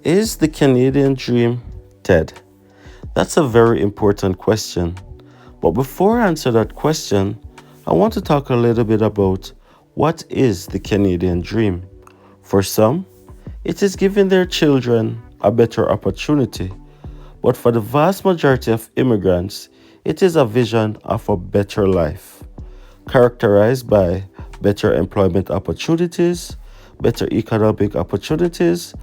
Is the Canadian dream dead? That's a very important question. But before I answer that question, I want to talk a little bit about what is the Canadian dream. For some, it is giving their children a better opportunity. But for the vast majority of immigrants, it is a vision of a better life, characterized by better employment opportunities, better economic opportunities,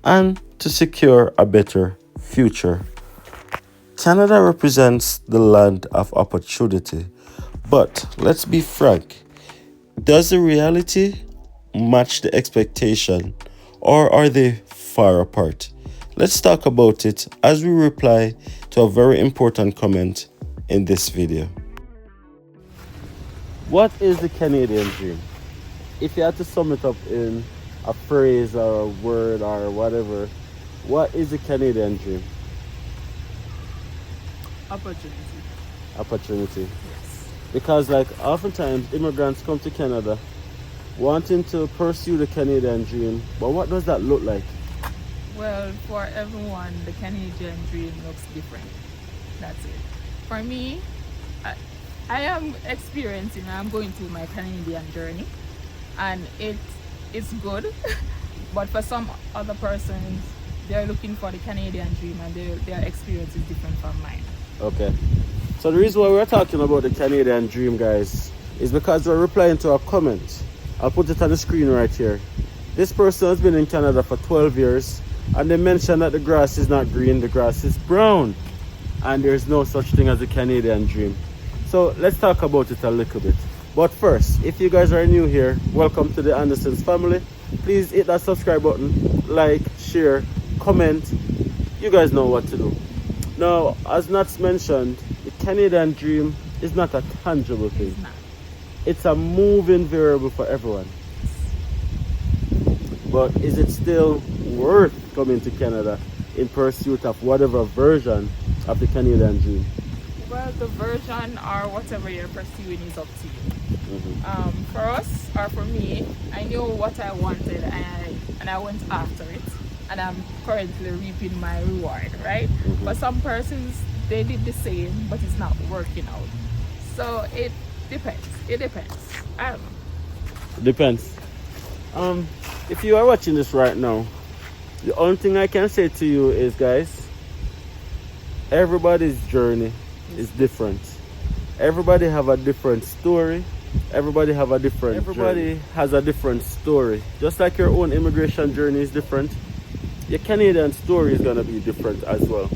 and to secure a better future. Canada represents the land of opportunity, but let's be frank, does the reality match the expectation or are they far apart? Let's talk about it as we reply to a very important comment in this video. What is the Canadian dream? If you had to sum it up in a phrase or a word or whatever, what is the Canadian dream? Opportunity. Opportunity. Yes. Because like oftentimes immigrants come to Canada wanting to pursue the Canadian dream, but what does that look like? Well, for everyone, the Canadian dream looks different. That's it. For me, I am experiencing, I'm going through my Canadian journey, and it's good. But for some other persons, they're looking for the Canadian dream, and their experience is different from mine. Okay. So the reason why we're talking about the Canadian dream, guys, is because we're replying to a comment. I'll put it on the screen right here. This person has been in Canada for 12 years, and they mentioned that the grass is not green, the grass is brown. And there's no such thing as a Canadian dream. So let's talk about it a little bit. But first, if you guys are new here, welcome to the Andersons family. Please hit that subscribe button, like, share, comment. You guys know what to do. Now, as Nats mentioned, the Canadian dream is not a tangible thing. It's not. It's a moving variable for everyone. But is it still worth coming to Canada in pursuit of whatever version of the Canadian dream? Well, the version or whatever you're pursuing is up to you. For us, or for me, I knew what I wanted, and I went after it. And I'm currently reaping my reward, right? But some persons, they did the same, but it's not working out. So it depends. It depends. I don't know. Depends. If you are watching this right now, the only thing I can say to you is, guys, everybody's journey is different. Everybody have a different story. Everybody have a different journey. Has a different story. Just like your own immigration journey is different, your Canadian story is gonna be different as well.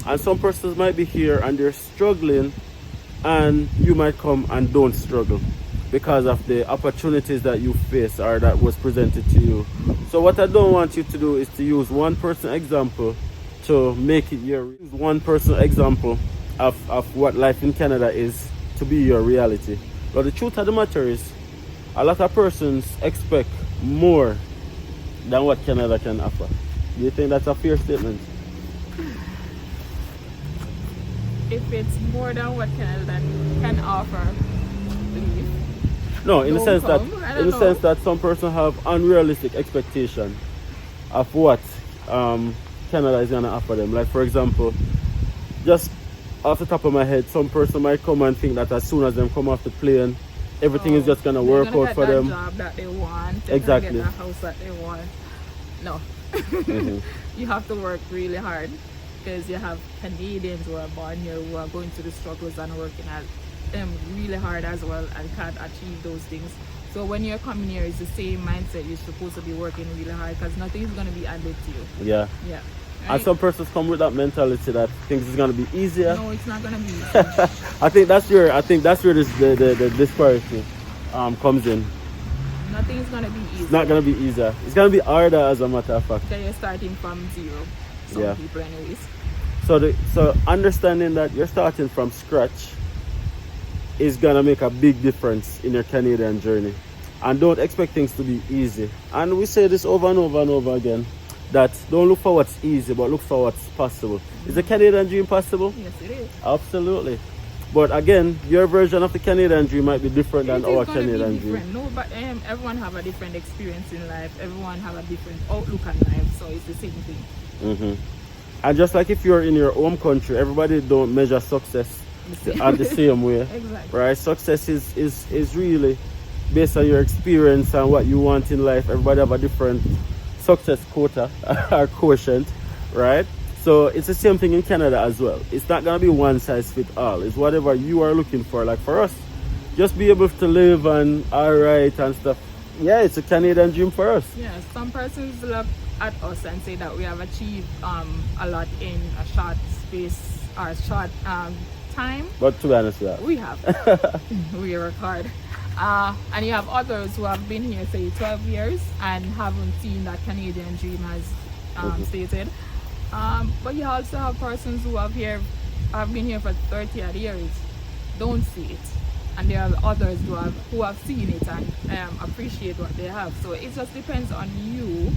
And some persons might be here and they're struggling, and you might come and don't struggle because of the opportunities that you face or that was presented to you. So what I don't want you to do is to use one person example to make it your one person example of what life in Canada is to be your reality. But the truth of the matter is, a lot of persons expect more than what Canada can offer. Do you think that's a fair statement? If it's more than what Canada can offer, leave. No, in the Don't sense that come. I in don't the know. sense that some person have unrealistic expectation of what Canada is gonna offer them. Like for example, just off the top of my head, some person might come and think that as soon as them come off the plane, everything is just gonna work out for them. Job that they want. They're Exactly. gonna get the house that they want. No. You have to work really hard, because you have Canadians who are born here who are going through the struggles and working at them really hard as well and can't achieve those things. So when you're coming here, it's the same mindset. You're supposed to be working really hard because nothing is going to be handed to you. Yeah. Yeah. And Right? some persons come with that mentality that things is gonna be easier. No, it's not going to be easy. I think that's where this the disparity comes in. Nothing is going to be easy. It's not gonna be easier. It's gonna be harder as a matter of fact. Because you're starting from zero. Some Yeah. people anyways. So understanding that you're starting from scratch is gonna make a big difference in your Canadian journey. And don't expect things to be easy. And we say this over and over and over again, that don't look for what's easy, but look for what's possible. Is the Canadian dream possible? Yes, it is. Absolutely. But again, your version of the Canadian dream might be different than It is our gonna be Canadian dream. different. No, but everyone have a different experience in life. Everyone have a different outlook on life. So it's the same thing. And just like if you're in your home country, everybody don't measure success at the same way. Exactly. Right? Success is really based on your experience and what you want in life. Everybody have a different success quota or quotient, right? So it's the same thing in Canada as well. It's not gonna be one size fit all. It's whatever you are looking for. Like for us, just be able to live and alright and stuff. Yeah, it's a Canadian dream for us. Yeah, some persons look at us and say that we have achieved a lot in a short space or a short time. But to be honest with that, We have. We work hard. And you have others who have been here, say, 12 years and haven't seen that Canadian dream as stated. But you also have persons who have been here for 30 odd years, don't see it. And there are others who have seen it and appreciate what they have. So it just depends on you,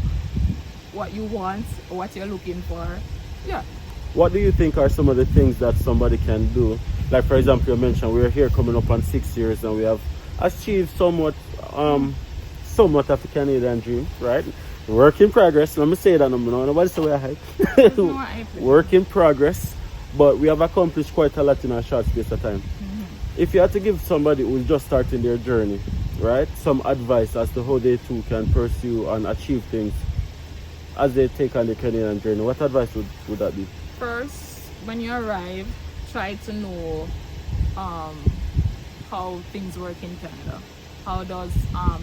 what you want, what you're looking for. Yeah. what do you think are some of the things that somebody can do? Like for example, you mentioned we're here coming up on 6 years and we have achieved somewhat of the Canadian dream, right? Work in progress. Let me say that number. Nobody say we're hype. Work in progress, but we have accomplished quite a lot in a short space of time. If you had to give somebody who's just starting their journey, right, some advice as to how they too can pursue and achieve things as they take on the Canadian journey, what advice would that be? First, when you arrive, try to know how things work in Canada. How does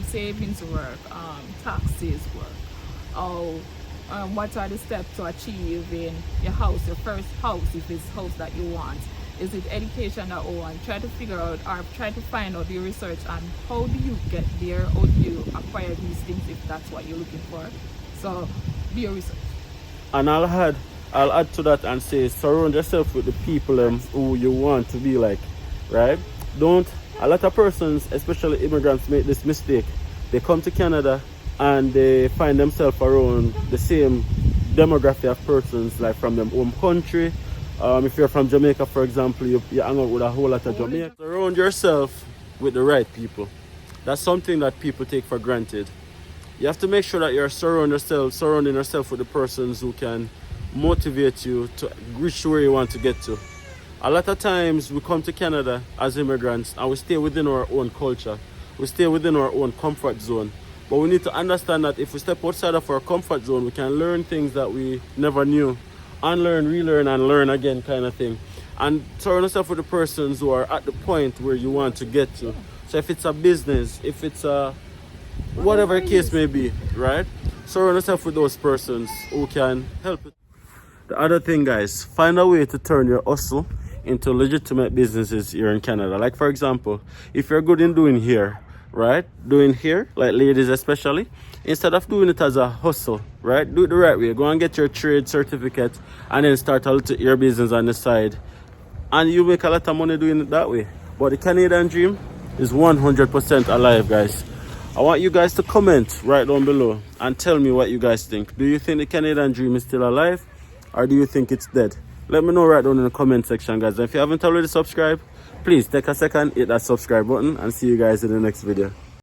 savings work, taxes work, what are the steps to achieve in your house, your first house, if it's house that you want. Is it education that you want? Try to figure out or try to find out your research on how do you get there, how do you acquire these things if that's what you're looking for. So do your research. And I'll add to that and say surround yourself with the people who you want to be like, right? A lot of persons, especially immigrants, make this mistake. They come to Canada and they find themselves around the same demographic of persons like from their home country. If you're from Jamaica, for example, you hang out with a whole lot of Jamaicans. Surround yourself with the right people. That's something that people take for granted. You have to make sure that you're surrounding yourself with the persons who can motivate you to reach where you want to get to. A lot of times we come to Canada as immigrants and we stay within our own culture. We stay within our own comfort zone. But we need to understand that if we step outside of our comfort zone, we can learn things that we never knew. Unlearn, relearn, and learn again kind of thing. And surround yourself with the persons who are at the point where you want to get to. So if it's a business, if it's a whatever case may be, right? Surround yourself with those persons who can help you. The other thing, guys, find a way to turn your hustle into legitimate businesses here in Canada. Like for example, if you're good in doing hair, right? Doing hair, like ladies especially, instead of doing it as a hustle, right? Do it the right way. Go and get your trade certificate and then start a little hair business on the side. And you make a lot of money doing it that way. But the Canadian dream is 100% alive, guys. I want you guys to comment right down below and tell me what you guys think. Do you think the Canadian dream is still alive or do you think it's dead? Let me know right down in the comment section, guys. And if you haven't already subscribed, please take a second, hit that subscribe button and see you guys in the next video.